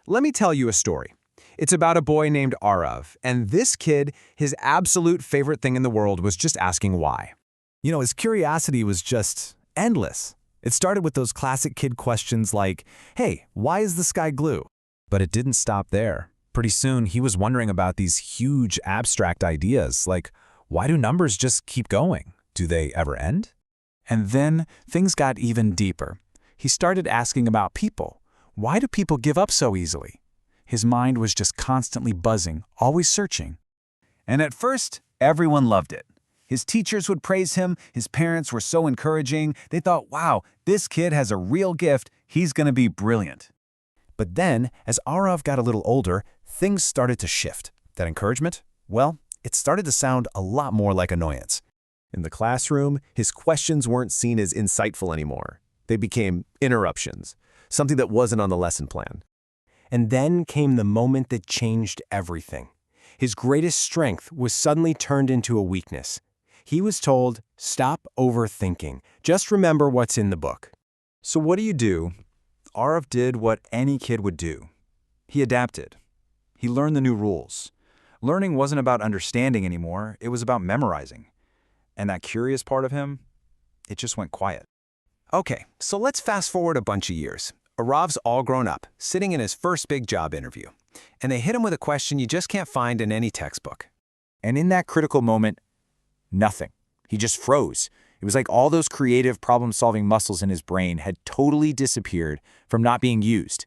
Let me tell you a story. It's about a boy named Aarav, and this kid, his absolute favorite thing in the world was just asking why. His curiosity was just endless. It started with those classic kid questions like, hey, why is the sky glue? But it didn't stop there. Pretty soon, he was wondering about these huge abstract ideas, like, why do numbers just keep going? Do they ever end? And then things got even deeper. He started asking about people. Why do people give up so easily? His mind was just constantly buzzing, always searching. And at first, everyone loved it. His teachers would praise him, his parents were so encouraging, they thought, wow, this kid has a real gift, he's gonna be brilliant. But then, as Aarav got a little older, things started to shift. That encouragement? Well, it started to sound a lot more like annoyance. In the classroom, his questions weren't seen as insightful anymore. They became interruptions, something that wasn't on the lesson plan. And then came the moment that changed everything. His greatest strength was suddenly turned into a weakness. He was told, stop overthinking. Just remember what's in the book. So what do? Aarav did what any kid would do. He adapted. He learned the new rules. Learning wasn't about understanding anymore, it was about memorizing. And that curious part of him, it just went quiet. Okay, so let's fast forward a bunch of years. Aarav's all grown up, sitting in his first big job interview. And they hit him with a question you just can't find in any textbook. And in that critical moment, nothing. He just froze. It was like all those creative problem-solving muscles in his brain had totally disappeared from not being used.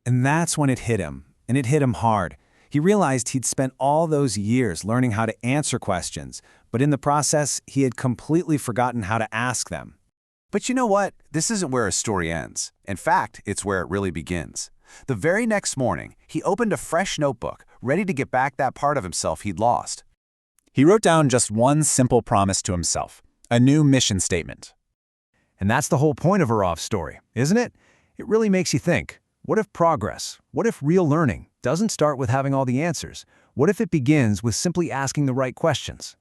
And that's when it hit him, and it hit him hard. He realized he'd spent all those years learning how to answer questions, but in the process, he had completely forgotten how to ask them. But you know what? This isn't where a story ends. In fact, it's where it really begins. The very next morning, he opened a fresh notebook, ready to get back that part of himself he'd lost. He wrote down just one simple promise to himself, a new mission statement. And that's the whole point of Aarav's story, isn't it? It really makes you think. What if progress, what if real learning doesn't start with having all the answers? What if it begins with simply asking the right questions?